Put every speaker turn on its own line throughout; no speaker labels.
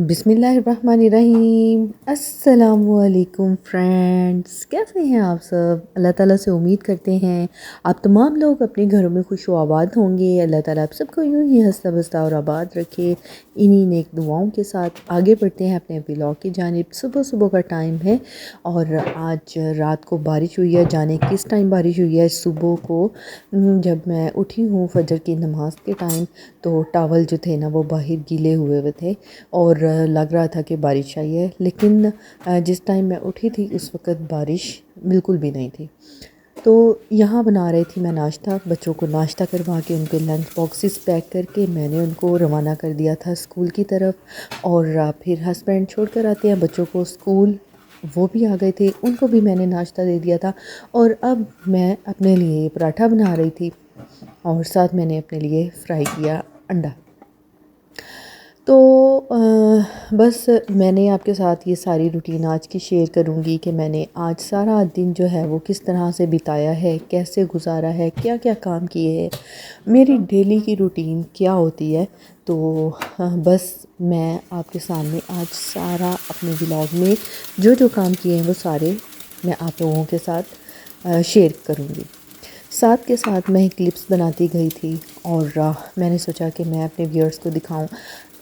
बिस्मिल्लाहिर्रहमानिर्रहीम। अस्सलामुअलैकुम फ्रेंड्स, कैसे हैं आप सब। अल्लाह ताला से उम्मीद करते हैं आप तमाम लोग अपने घरों में खुश व आबाद होंगे। अल्लाह ताला आप सबको यूँ ही हंसता बसता और आबाद रखे। इन्हीं नेक दुआओं के साथ आगे बढ़ते हैं अपने व्लॉग की जानिब। सुबह सुबह का टाइम है और आज रात को बारिश हुई है। जाने किस टाइम बारिश हुई है। सुबह को जब मैं उठी हूँ फजर की नमाज के टाइम, तो टावल जो थे ना वो बाहर गीले हुए थे और लग रहा था कि बारिश आई है, लेकिन जिस टाइम मैं उठी थी उस वक़्त बारिश बिल्कुल भी नहीं थी। तो यहाँ बना रही थी मैं नाश्ता। बच्चों को नाश्ता करवा के उनके लंच बॉक्सेस पैक करके मैंने उनको रवाना कर दिया था स्कूल की तरफ। और फिर हस्बैंड छोड़ कर आते हैं बच्चों को स्कूल, वो भी आ गए थे, उनको भी मैंने नाश्ता दे दिया था। और अब मैं अपने लिए पराठा बना रही थी और साथ मैंने अपने लिए फ्राई किया अंडा। तो बस मैंने आपके साथ ये सारी रूटीन आज की शेयर करूँगी कि मैंने आज सारा दिन जो है वो किस तरह से बिताया है, कैसे गुजारा है, क्या क्या काम किए हैं, मेरी डेली की रूटीन क्या होती है। तो बस मैं आपके सामने आज सारा अपने व्लॉग में जो जो काम किए हैं वो सारे मैं आप लोगों के साथ शेयर करूँगी। साथ के साथ मैं क्लिप्स बनाती गई थी और मैंने सोचा कि मैं अपने व्यूअर्स को दिखाऊं।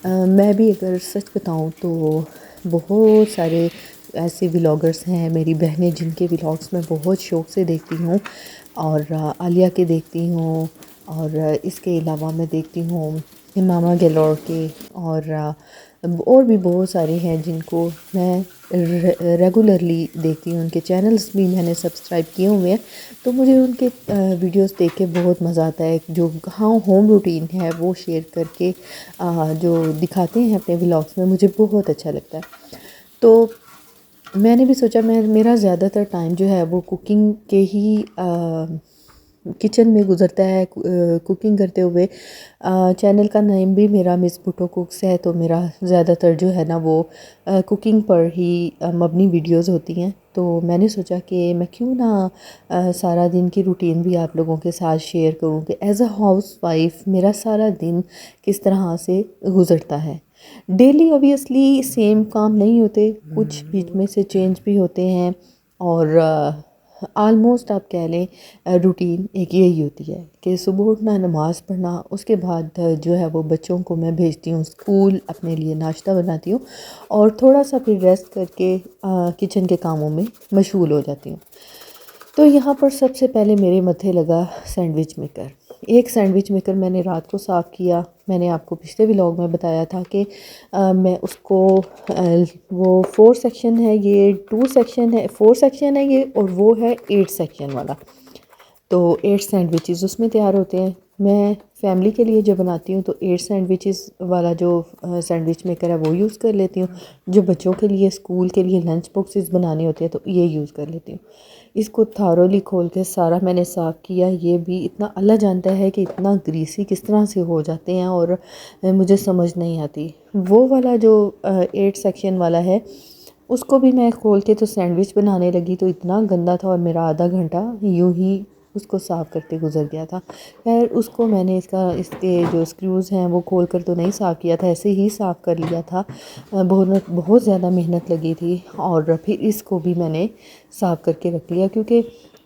मैं भी अगर सच बताऊं तो बहुत सारे ऐसे व्लॉगर्स हैं, मेरी बहनें जिनके व्लॉग्स मैं बहुत शौक़ से देखती हूँ और आलिया के देखती हूँ और इसके अलावा मैं देखती हूँ मामा गैलोर के और भी बहुत सारे हैं जिनको मैं रेगुलरली देखती हूँ। उनके चैनल्स भी मैंने सब्सक्राइब किए हुए हैं, तो मुझे उनके वीडियोस देख के बहुत मज़ा आता है। जो हाँ होम रूटीन है वो शेयर करके जो दिखाते हैं अपने व्लॉग्स में, मुझे बहुत अच्छा लगता है। तो मैंने भी सोचा मेरा ज़्यादातर टाइम जो है वो कुकिंग के ही किचन में गुज़रता है, कुकिंग करते हुए। चैनल का नेम भी मेरा मिस भुट्टो कुक्स है, तो मेरा ज़्यादातर जो है ना वो कुकिंग पर ही मबनी वीडियोस होती हैं। तो मैंने सोचा कि मैं क्यों ना सारा दिन की रूटीन भी आप लोगों के साथ शेयर करूं कि एज़ अ हाउस वाइफ मेरा सारा दिन किस तरह से गुज़रता है। डेली ऑब्वियसली सेम काम नहीं होते, कुछ बीच में से चेंज भी होते हैं और आलमोस्ट आप कह लें रूटीन एक यही होती है कि सुबह उठना, नमाज़ पढ़ना, उसके बाद जो है वो बच्चों को मैं भेजती हूँ स्कूल, अपने लिए नाश्ता बनाती हूँ और थोड़ा सा फिर रेस्ट करके किचन के कामों में मशगूल हो जाती हूँ। तो यहाँ पर सबसे पहले मेरे मत्थे लगा सैंडविच मेकर। एक सैंडविच मेकर मैंने रात को साफ़ किया। मैंने आपको पिछले व्लॉग में बताया था कि मैं उसको वो 4 सेक्शन है, ये 2 सेक्शन है, 4 सेक्शन है ये, और वो है 8 सेक्शन वाला। तो 8 सैंडविचेस उसमें तैयार होते हैं। मैं फैमिली के लिए जो बनाती हूँ तो 8 सैंडविचेस वाला जो सैंडविच मेकर है वो यूज़ कर लेती हूँ। जो बच्चों के लिए स्कूल के लिए लंच बॉक्सेस बनाने होते हैं तो ये यूज़ कर लेती हूँ। इसको थारोली खोल के सारा मैंने साफ़ किया। ये भी इतना अल्लाह जानता है कि इतना ग्रीसी किस तरह से हो जाते हैं और मुझे समझ नहीं आती। वो वाला जो 8 सेक्शन वाला है उसको भी मैं खोल के तो सैंडविच बनाने लगी तो इतना गंदा था और मेरा आधा घंटा यूं ही उसको साफ़ करते गुजर गया था। खैर उसको मैंने इसके जो स्क्रूज़ हैं वो खोल कर तो नहीं साफ़ किया था, ऐसे ही साफ़ कर लिया था। बहुत ज़्यादा मेहनत लगी थी और फिर इसको भी मैंने साफ़ करके रख लिया, क्योंकि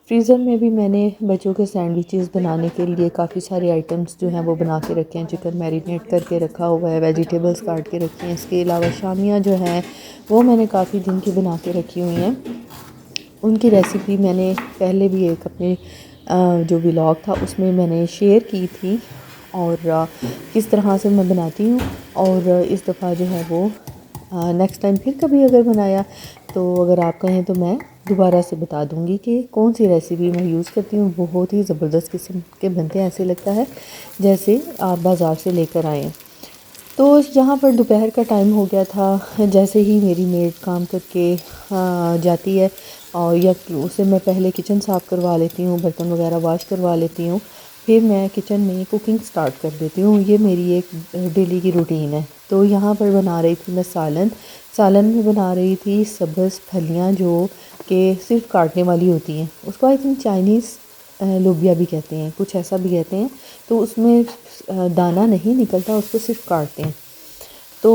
फ्रीज़र में भी मैंने बच्चों के सैंडविचेस बनाने के लिए काफ़ी सारे आइटम्स जो हैं वो बना के रखे हैं। चिकन मैरिनेट करके रखा हुआ है, वेजिटेबल्स काट के रखी हैं। इसके अलावा शामियाँ जो हैं वो मैंने काफ़ी दिन की बना के रखी हुई हैं। उनकी रेसिपी मैंने पहले भी एक अपने जो व्लॉग था उसमें मैंने शेयर की थी, और किस तरह से मैं बनाती हूँ। और इस दफ़ा जो है वो नेक्स्ट टाइम फिर कभी अगर बनाया तो अगर आप कहें तो मैं दोबारा से बता दूँगी कि कौन सी रेसिपी मैं यूज़ करती हूँ। बहुत ही ज़बरदस्त किस्म के बनते हैं, ऐसे लगता है जैसे आप बाज़ार से लेकर आएँ। तो यहाँ पर दोपहर का टाइम हो गया था। जैसे ही मेरी मेड काम करके जाती है और या उसे मैं पहले किचन साफ़ करवा लेती हूँ, बर्तन वगैरह वॉश करवा लेती हूँ, फिर मैं किचन में कुकिंग स्टार्ट कर देती हूँ। ये मेरी एक डेली की रूटीन है। तो यहाँ पर बना रही थी मैं सालन में बना रही थी सब्ज़ फलियाँ जो कि सिर्फ काटने वाली होती हैं। उसको आई थिंक चाइनीज़ लोबिया भी कहते हैं, कुछ ऐसा भी कहते हैं। तो उसमें दाना नहीं निकलता, उसको सिर्फ काटते हैं। तो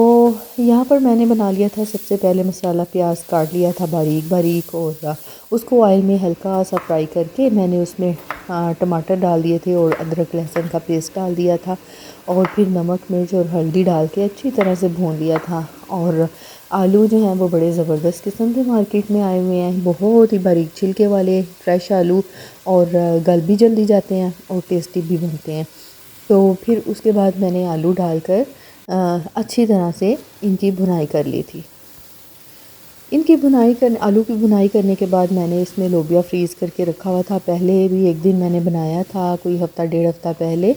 यहाँ पर मैंने बना लिया था सबसे पहले मसाला, प्याज काट लिया था बारीक बारीक, और उसको ऑयल में हल्का सा फ्राई करके मैंने उसमें टमाटर डाल दिए थे और अदरक लहसुन का पेस्ट डाल दिया था, और फिर नमक मिर्च और हल्दी डाल के अच्छी तरह से भून लिया था। और आलू जो हैं वो बड़े ज़बरदस्त किस्म के मार्केट में आए हुए हैं, बहुत ही बारीक छिलके वाले फ्रेश आलू, और गल भी जल्दी जाते हैं और टेस्टी भी बनते हैं। तो फिर उसके बाद मैंने आलू डालकर अच्छी तरह से इनकी भुनाई कर ली थी। आलू की भुनाई करने के बाद मैंने इसमें लोबिया फ्रीज़ करके रखा हुआ था। पहले भी एक दिन मैंने बनाया था, कोई हफ़्ता डेढ़ हफ़्ता पहले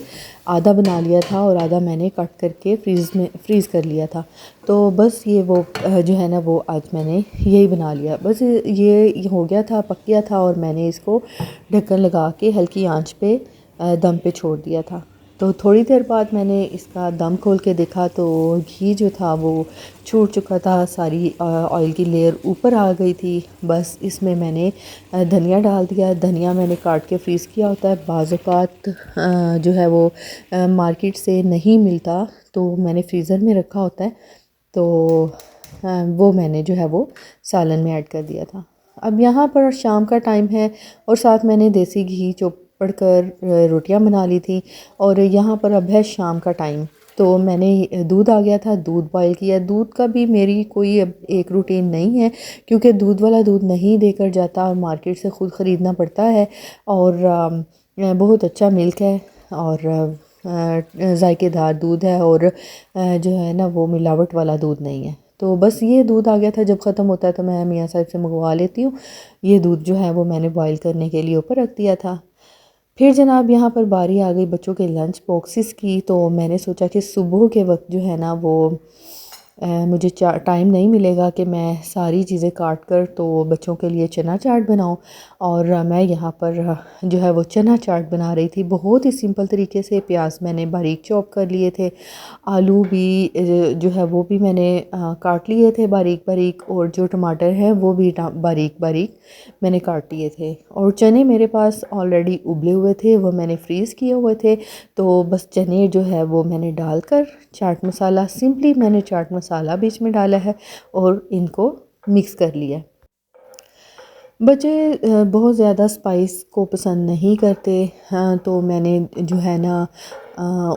आधा बना लिया था और आधा मैंने कट करके फ्रीज़ कर लिया था। तो बस ये वो जो है ना वो आज मैंने यही बना लिया। बस ये हो गया था, पक गया था, और मैंने इसको ढक्कन लगा के हल्की आंच पे दम पे छोड़ दिया था। तो थोड़ी देर बाद मैंने इसका दम खोल के देखा तो घी जो था वो छूट चुका था, सारी ऑयल की लेयर ऊपर आ गई थी। बस इसमें मैंने धनिया डाल दिया। धनिया मैंने काट के फ्रीज़ किया होता है, बाज़ औक़ात जो है वो मार्केट से नहीं मिलता, तो मैंने फ्रीज़र में रखा होता है। तो वो मैंने जो है वो सालन में ऐड कर दिया था। अब यहाँ पर शाम का टाइम है और साथ मैंने देसी घी चोपड़ कर रोटियाँ बना ली थी, और यहाँ पर अब है शाम का टाइम। तो मैंने दूध आ गया था, दूध बॉयल किया। दूध का भी मेरी कोई अब एक रूटीन नहीं है, क्योंकि दूध वाला दूध नहीं देकर जाता और मार्केट से ख़ुद ख़रीदना पड़ता है। और बहुत अच्छा मिल्क है और जायकेदार दूध है, और जो है ना वो मिलावट वाला दूध नहीं है। तो बस ये दूध आ गया था, जब ख़त्म होता है तो मैं मियाँ साहब से मंगवा लेती हूँ। ये दूध जो है वो मैंने बॉईल करने के लिए ऊपर रख दिया था। फिर जनाब यहाँ पर बारी आ गई बच्चों के लंच बॉक्सेस की। तो मैंने सोचा कि सुबह के वक्त जो है ना वो मुझे टाइम नहीं मिलेगा कि मैं सारी चीज़ें काट कर तो बच्चों के लिए चना चाट बनाऊं। और मैं यहाँ पर जो है वो चना चाट बना रही थी बहुत ही सिंपल तरीके से। प्याज मैंने बारीक चॉप कर लिए थे, आलू भी जो है वो भी मैंने काट लिए थे बारीक बारीक, और जो टमाटर है वो भी बारीक बारीक मैंने काट लिए थे। और चने मेरे पास ऑलरेडी उबले हुए थे, वो मैंने फ्रीज़ किए हुए थे। तो बस चने जो है वो मैंने डालकर चाट मसाला, सिंपली मैंने चाट मसाला बीच में डाला है और इनको मिक्स कर लिया। बच्चे बहुत ज़्यादा स्पाइस को पसंद नहीं करते। हाँ, तो मैंने जो है ना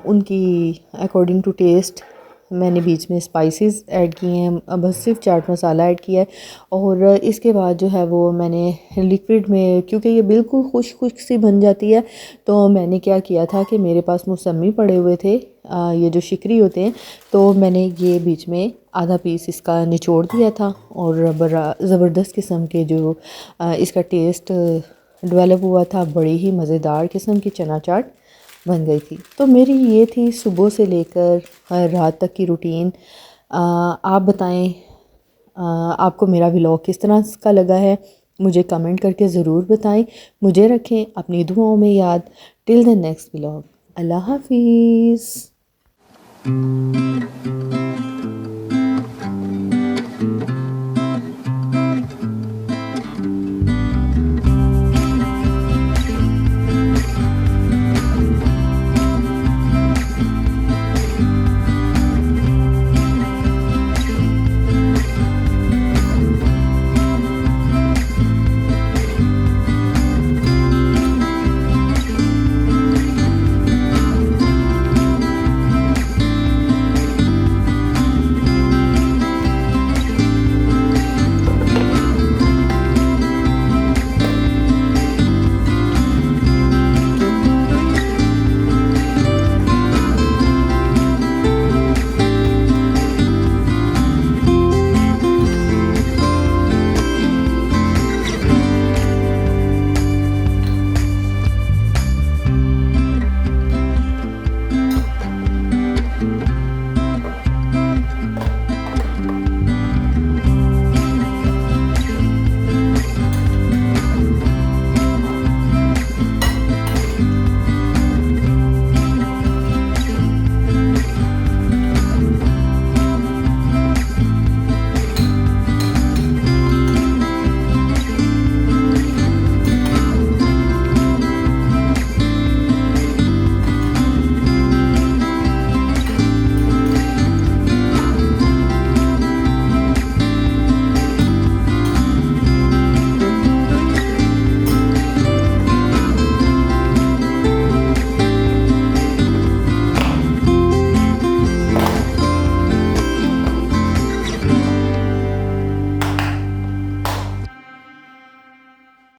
उनकी अकॉर्डिंग टू टेस्ट मैंने बीच में स्पाइसेस ऐड किए हैं। अब बस सिर्फ चाट मसाला ऐड किया है, और इसके बाद जो है वो मैंने लिक्विड में, क्योंकि ये बिल्कुल खुश्क खुश्क सी बन जाती है, तो मैंने क्या किया था कि मेरे पास मौसमी पड़े हुए थे, ये जो शिकरी होते हैं, तो मैंने ये बीच में आधा पीस इसका निचोड़ दिया था, और बड़ा ज़बरदस्त किस्म के जो इसका टेस्ट डेवलप हुआ था, बड़ी ही मज़ेदार किस्म की चना चाट बन गई थी। तो मेरी ये थी सुबह से लेकर रात तक की रूटीन। आप बताएं आपको मेरा व्लॉग किस तरह का लगा है, मुझे कमेंट करके ज़रूर बताएं। मुझे रखें अपनी दुआओं में याद। टिल द नेक्स्ट व्लॉग, अल्लाह हाफिज़।